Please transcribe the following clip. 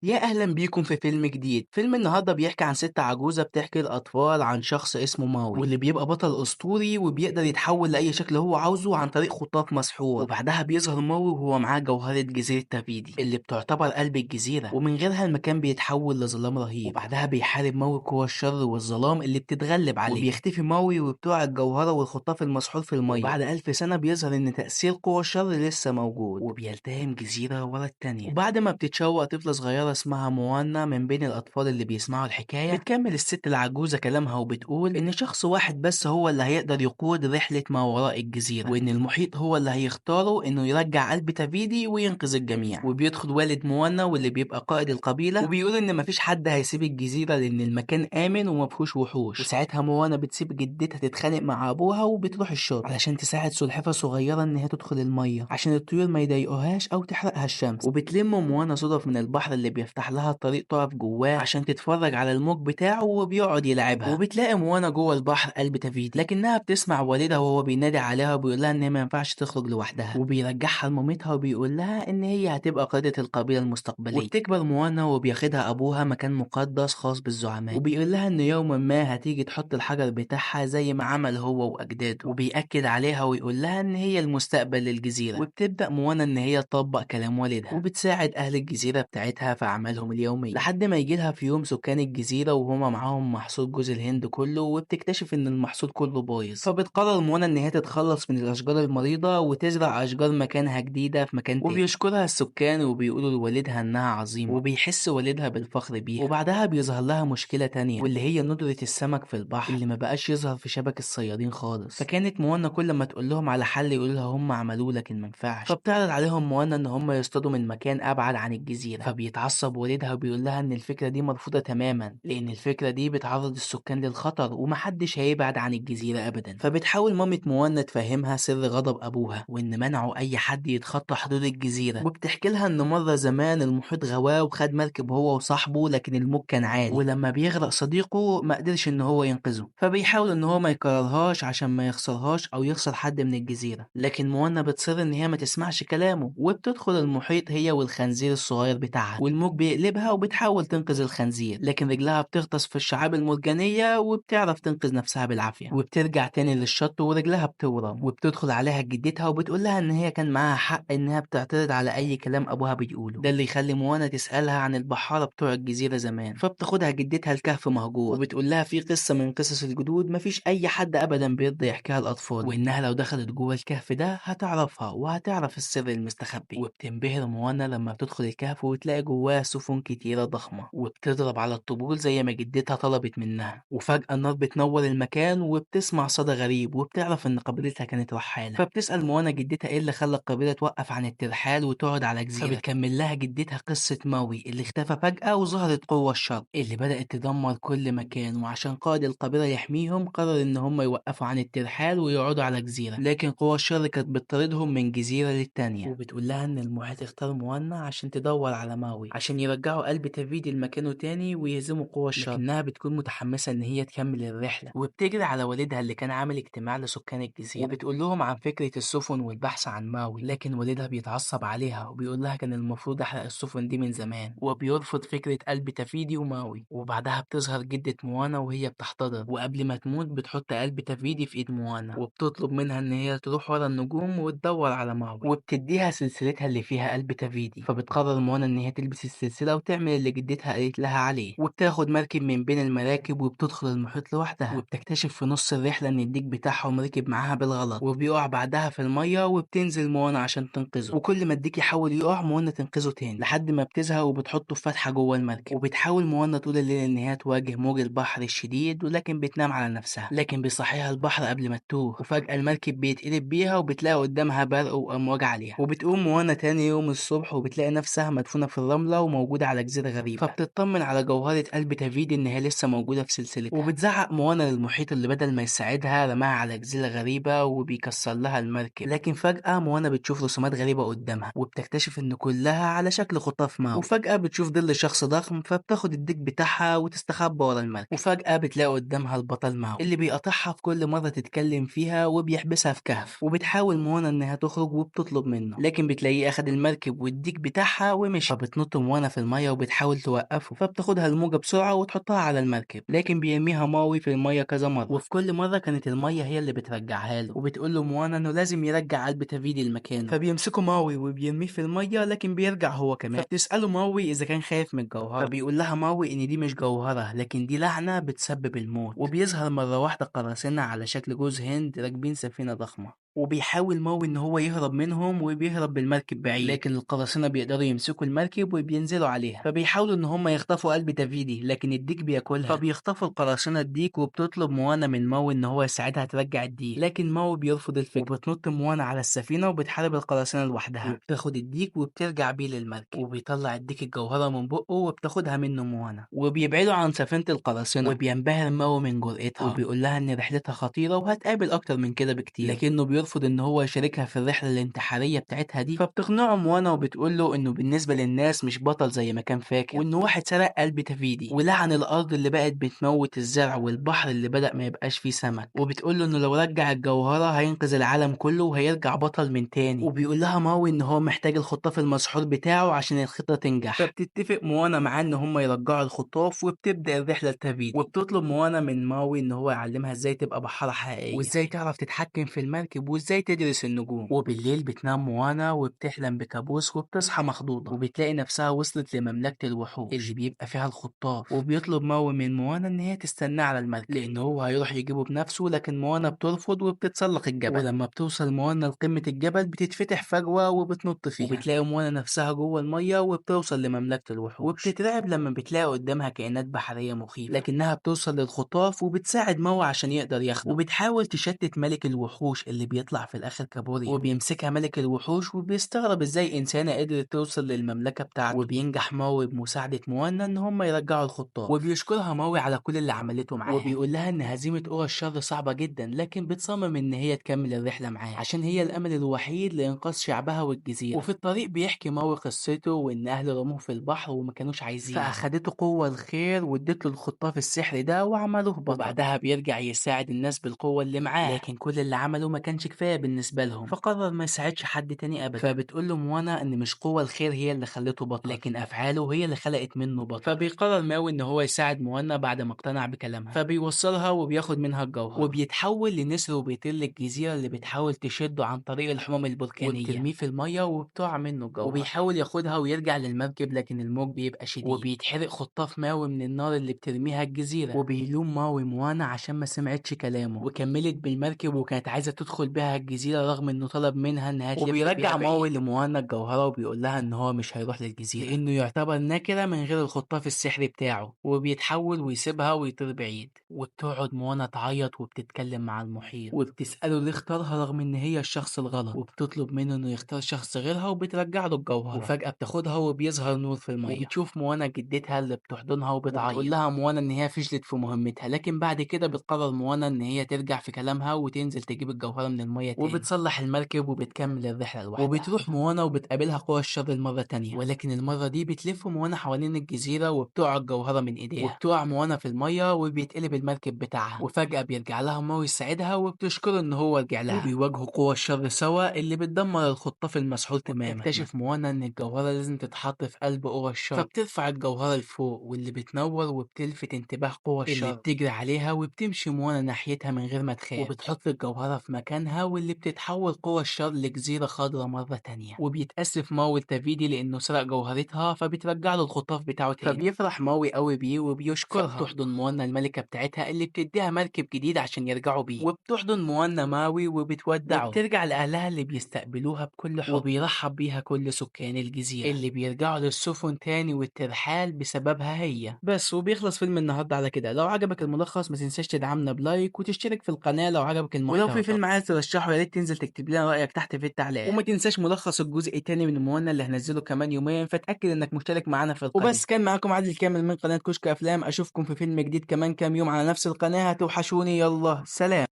يا أهلا بيكم في فيلم جديد. فيلم النهاردة بيحكي عن ست عجوزة بتحكي الأطفال عن شخص اسمه ماوي، واللي بيبقى بطل أسطوري وبيقدر يتحول لأي شكل هو عاوزه عن طريق خطاف مسحور. وبعدها بيظهر ماوي وهو معاه جوهرة جزيرة تافيدي اللي بتعتبر قلب الجزيرة، ومن غيرها المكان بيتحول لظلام رهيب. وبعدها بيحارب ماوي قوى الشر والظلام اللي بتتغلب عليه، وبيختفي ماوي وبتوع الجوهرة والخطاف المسحور في المية. وبعد 1000 سنة بيظهر إن تأثير قوى الشر لسه موجود، وبيلتهم جزيرة ورا التانية. وبعد ما بتتشوق طفلة صغيرة اسمها موانا من بين الأطفال اللي بيسمعوا الحكاية، بتكمل الست العجوزة كلامها وبتقول إن شخص واحد بس هو اللي هيقدر يقود رحلة ما وراء الجزيرة، وإن المحيط هو اللي هيختاره إنه يرجع قلب تافيدي وينقذ الجميع. وبيدخل والد موانا واللي بيبقى قائد القبيلة، وبيقول إن مفيش حد هيسيب الجزيرة لأن المكان آمن ومفيهوش وحوش. وساعتها موانا بتسيب جدتها تتخانق مع أبوها وبتروح الشرب علشان تساعد سلحفاة صغيرة إن هي تدخل المية عشان الطيور ما يضايقوهاش أو تحرقها الشمس. وبتلم موانا صدف من البحر اللي بيفتح لها الطريق تقف جواه عشان تتفرج على الموج بتاعه وبيقعد يلعبها. وبتلاقي موانا جوه البحر قلب تافيدي، لكنها بتسمع والدها وهو بينادي عليها وبيقول لها ان هي ما ينفعش تخرج لوحدها، وبيرجعها لمامتها وبيقول لها ان هي هتبقى قائدة القبيلة المستقبلية. وبتكبر موانا وبياخدها ابوها مكان مقدس خاص بالزعماء، وبيقول لها ان يوما ما هتيجي تحط الحجر بتاعها زي ما عمل هو واجداده، وبيأكد عليها ويقول لها ان هي المستقبل للجزيرة. وبتبدأ موانا ان هي تطبق كلام والدها وبتساعد اهل الجزيرة بتاعتها في اعمالهم اليومية، لحد ما يجيلها في يوم سكان الجزيرة وهما معاهم محصول جوز الهند كله، وبتكتشف ان المحصول كله بايظ. فبتقرر موانا ان هي تتخلص من الاشجار المريضة وتزرع اشجار مكانها جديدة في مكان تاني. وبيشكرها السكان وبيقولوا لوالدها انها عظيمة، وبيحس والدها بالفخر بيها. وبعدها بيظهر لها مشكلة تانية، واللي هي ندرة السمك في البحر اللي ما بقاش يظهر في شبك الصيادين خالص. فكانت موانا كل ما تقول لهم على حل يقولوا لها هم عملوه لكن ما ينفعش. فبتعرض عليهم موانا ان هم يصطادوا من مكان ابعد عن الجزيرة. فبيتعصب والدها وبيقول لها ان الفكرة دي مرفوضة تماما، لان الفكرة دي بتعرض السكان للخطر ومحدش هيبعد عن الجزيرة ابدا. فبتحاول مامة موانا تفهمها سر غضب ابوها وان منعه اي حد يتخطى حدود الجزيرة، وبتحكي لها ان مرة زمان المحيط غواه وخد مركب هو وصاحبه لكن الموج كان عالي، ولما بيغرق صديقه ما قدرش ان هو ينقذه. فبيحاول ان هو ما يكررهاش عشان ما يخسرهاش او يخسر حد من الجزيرة، لكن موانا بتصر ان هي ما تسمعش كلامه، وبتدخل المحيط هي والخنزير الصغير بتاعها، والموج بيقلبها وبتحاول تنقذ الخنزير، لكن رجلها بتغطس في الشعاب المرجانية وبتعرف تنقذ نفسها بالعافية. وبترجع تاني للشط ورجلها بتورم، وبتدخل عليها جدتها وبتقول لها ان هي كان معاها حق انها بتعترض على اي كلام ابوها بيقوله. ده اللي يخلي موانا تسألها عن البحارة بتوع الجزيرة زمان. فبتاخدها جدتها الكهف مهجور، وبتقول لها في قصة من قصص الجدود مفيش اي حد ابدا بيرضى يحكيها الاطفال، وانها لو دخلت جوه الكهف ده هتعرفها وهتعرف السر المستخبي. وبتنبهر موانا لما بتدخل الكهف وتلاقي جواه سفن كتيرة ضخمة، وبتضرب على الطبول زي ما جدتها طلبت منها. وفجأة النار بتنور المكان وبتسمع صدى غريب، وبتعرف ان قبيلتها كانت رحالة. فبتسأل موانا جدتها ايه اللي خلى القبيلة توقف عن الترحال وتقعد على جزيرة. فبتكمل لها جدتها قصة ماوي اللي اختفى فجأة وظهرت قوة الشر اللي بدأت تدمر كل مكان، وعشان قائد القبيلة يحميهم قرر ان هم يوقفوا عن الترحال ويقعدوا على جزيرة، لكن قوى الشر كانت بتطاردهم من جزيرة للتانية. وبتقول لها ان المحيط اختار موانا عشان تدور على ماوي عشان يرجعوا قلب تافيدي لمكانه تاني ويهزموا قوى الشر، لكنها بتكون متحمسة ان هي تكمل الرحلة، وبتجري على والدها اللي كان عامل اجتماع لسكان الجزيرة، وبتقول لهم عن فكرة السفن والبحث عن ماوي، لكن والدها بيتعصب عليها وبيقول لها كان المفروض احرق السفن دي من زمان، وبيرفض فكرة قلب تافيدي وماوي. وبعدها بتظهر جدة موانا وهي بتحتضر، وقبل ما تموت بتحط قلب تافيدي في ايد موانا وبتطلب منها ان هي تروح ورا النجوم وتدور على ماوي، وبتديها سلسلتها اللي فيها قلب تافيدي. فبتقرر موانا ان هي تلبس السلسلة وتعمل اللي جدتها قالت لها عليه، وبتاخد مركب من بين المراكب وبتدخل المحيط لوحدها، وبتكتشف في نص الرحلة ان الديك بتاعهم ركب معاها بالغلط وبيقع بعدها في المية، وبتنزل موانا عشان تنقذه، وكل ما الديك يحاول يقع موانا تنقذه تاني لحد ما بتزهق وبتحطه في فتحة جوه المركب. وبتحاول موانا طول الليل ان هي تواجه موج البحر الشديد، ولكن بتنام على نفسها، لكن بيصحيها البحر قبل ما تتوه، وفجأة المركب بيتقلب بيها وبتلاقي قدامها برق وامواج عالية. وبتقوم موانا تاني يوم الصبح وبتلاقي نفسها مدفونة في الرملة وموجودة على جزيرة غريبة. فبتطمن على جوهرة قلب تافيدي ان هي لسه موجودة في سلسلتها، وبتزعق موانا للمحيط اللي بدل ما يساعدها رماها على جزيرة غريبة وبيكسر لها المركب. لكن فجأة موانا بتشوف رسومات غريبة قدامها وبتكتشف ان كلها على شكل خطاف ماء. وفجأة بتشوف ظل شخص ضخم فبتاخد الديك بتاعها وتستخبى ورا المركب. وفجأة بتلاقي قدامها البطل ماو اللي بيقاطعها في كل مرة تتكلم فيها وبيحبسها في كهف. وبتحاول موانا انها تخرج وبتطلب منه، لكن بتلاقيه اخد المركب والديك بتاعها ومشي. فبتنط موانا في المية وبتحاول توقفه، فبتاخدها الموجة بسرعة وتحطها على المركب، لكن بيرميها ماوي في المية كذا مرة، وفي كل مرة كانت المية هي اللي بترجعها له، وبتقول له موانا انه لازم يرجع قلب تافيدي لمكانه. فبيمسكوا ماوي وبيرميه في المية، لكن بيرجع هو كمان. فبتسأله ماوي اذا كان خايف من الجوهرة، فبيقول لها ماوي ان دي مش جوهرة، لكن دي لعنة بتسبب الموت. وبيظهر مرة واحدة قراصنة على شكل جوز هند راكبين سفينة ضخمة، وبيحاول ماوي ان هو يهرب منهم وبيهرب بالمركب بعيد، لكن القراصنة بيقدروا يمسكوا المركب وبينزلوا عليها، فبيحاولوا ان هم يخطفوا قلب تافيدي، لكن الديك بياكلها. فبيخطفوا القراصنة الديك، وبتطلب موانا من ماوي ان هو يساعدها ترجع الديك، لكن ماوي بيرفض الفكرة، وبتنط موانا على السفينة وبتحارب القراصنة لوحدها، وبتاخد الديك وبترجع بيه للمركب، وبيطلع الديك الجوهرة من بقه وبتاخدها منه موانا، وبيبعدوا عن سفينة القراصنة، وبينبهر ماوي من جرأتها، وبيقول لها ان رحلتها خطيرة وهتقابل اكتر من كده بكتير، لكنه بيرفض ان هو يشاركها في الرحلة الانتحارية بتاعتها دي. فبتقنعه موانا وبتقول له انه بالنسبة للناس مش بطل زي ما كان فاكر، وانه واحد سرق قلب تافيدي ولعن الارض اللي بقت بتموت الزرع والبحر اللي بدأ ما يبقاش فيه سمك، وبتقول له انه لو رجع الجوهرة هينقذ العالم كله وهيرجع بطل من تاني. وبيقول لها ماوي ان هو محتاج الخطاف المسحور بتاعه عشان الخطة تنجح. فبتتفق موانا معاه ان هم يرجعوا الخطاف، وبتبدأ الرحلة لتافيدي، وبتطلب موانا من ماوي ان هو يعلمها ازاي تبقى بحارة حقيقية، وازاي تعرف تتحكم في المركب، وازاي تدرس النجوم. وبالليل بتنام موانا وبتحلم بكابوس، وبتصحى مخضوضة وبتلاقي نفسها وصلت لمملكة الوحوش اللي بيبقى فيها الخطاف، وبيطلب ماوي من موانا ان هي تستناه على المركب لان هو هيروح يجيبه بنفسه، لكن موانا بترفض وبتتسلق الجبل. ولما بتوصل موانا لقمة الجبل بتتفتح فجوة وبتنط فيها، وبتلاقي موانا نفسها جوه المية وبتوصل لمملكة الوحوش، وبتترعب لما بتلاقي قدامها كائنات بحرية مخيفة، لكنها بتوصل للخطاف وبتساعد ماوي عشان يقدر ياخده، وبتحاول تشتت ملك الوحوش اللي بيطلع في الاخر كابوريا، وبيمسكها ملك الوحوش وبيستغرب ازاي انسانة قدرت توصل للمملكة بتاعته. وبينجح ماوي بمساعدة موانا ان هم يرجعوا الخطاف، وبيشكرها ماوي على كل اللي عملته معاها، وبيقول لها ان هزيمة قوى الشر صعبة جدا، لكن بتصمم ان هي تكمل الرحلة معاه عشان هي الامل الوحيد لانقاذ شعبها والجزيرة. وفي الطريق بيحكي ماوي قصته وان اهله رموه في البحر وما كانوش عايزين، فاخدته قوة الخير وادت له الخطاف السحري ده وعملوه بطل. وبعدها بيرجع يساعد الناس بالقوة اللي معاه، لكن كل اللي عمله ما كانش كفاية بالنسبة لهم، فقرر ما يساعدش حد تاني ابدا. فبتقول له موانا ان مش قوة الخير هي اللي خلته بطل، لكن افعاله هي اللي خلقت منه بطل. فبيقرر ماوي ان هو يساعد موانا بعد ما اقتنع بكلامها، فبيوصلها وبياخد منها الجوهر، وبيتحول لنسر وبيطير للجزيرة اللي بتحاول تشده عن طريق الحمم البركانية، وبترميه في المية وبتقع منه الجوهر، وبيحاول ياخدها ويرجع للمركب، لكن الموج بيبقى شديد، وبيتحرق خطاف ماوي من النار اللي بترميها الجزيرة، وبيلوم ماوي موانا عشان ما سمعتش كلامه وكملت بالمركب، وكانت عايزة تدخل بيها الجزيرة رغم انه طلب منها انها تلف بيها. وبيرجع ماوي لموانا الجوهرة وبيقول لها ان هو مش هيروح للجزيرة لانه يعتبر نكرة من غير الخطاف السحري بتاعه، وبيتحول ويسيبها ويطير بعيد. وبتقعد موانا تعيط وبتتكلم مع المحيط، وبتسأله ليه اختارها رغم ان هي الشخص الغلط، وبتطلب منه انه يختار شخص غيرها وبترجع له الجوهرة. وفجأة بتاخدها وبيظهر نور في المية، وبتشوف موانا جدتها اللي بتحضنها وبتعيط، وبتقول لها موانا ان هي فشلت في مهمتها، لكن بعد كده بتقرر موانا ان هي ترجع في كلامها وتنزل تجيب الجوهرة من المية تاني، وبتصلح المركب وبتكمل الرحلة لوحدها. وبتروح موانا وبتقابلها قوى الشر المرة تانية، ولكن المرة دي بتلف موانا حوالين الجزيرة وبتقع الجوهرة من ايديها، وبتقع موانا في المية وبيتقلب المركب بتاعها. وفجأة بيرجع لها ماوي يساعدها وبتشكره ان هو رجع لها، وبيواجهوا قوى الشر سوا اللي بتدمر الخطاف المسحور تماما. بتكتشف موانا ان الجوهرة لازم تتحط في قلب قوى الشر، فبترفع الجوهرة لفوق واللي بتنور وبتلفت انتباه قوى الشر اللي بتجري عليها، وبتمشي موانا ناحيتها من غير ما تخاف، وبتحط الجوهرة في مكانها واللي بتتحول قوى الشر لجزيرة خضراء مرة تانية. وبيتأسف ماوي لتافيدي لأنه سرق جوهرتها، فبترجع له الخطاف بتاعه تاني، فبيفرح ماوي قوي بيه وبيشكرها. فبتحضن موانا الملكة بتاعتها اللي بتديها مركب جديد عشان يرجعوا بيه، وبتحضن موانا ماوي وبتودعه، وبترجع لأهلها اللي بيستقبلوها بكل حب، وبيرحب بيها كل سكان الجزيرة اللي بيرجعوا للسفن تاني والترحال بسببها هي بس. وبيخلص فيلم النهارده على كده. لو عجبك الملخص ما تنساش تدعمنا بلايك وتشترك في القناة لو عجبك المحتوى. ولو في فيلم عايز ترشحه يا ريت تنزل تكتب لنا رأيك تحت في التعليقات. وما تنساش ملخص الجزء التاني من موانا اللي هنزله كمان يومين، فتأكد انك مشترك معانا في القناة. وبس، كان معاكم عادل كامل من قناة كشك افلام. اشوفكم في فيلم جديد كمان كام يوم على نفس القناة. هتوحشوني. يلا سلام.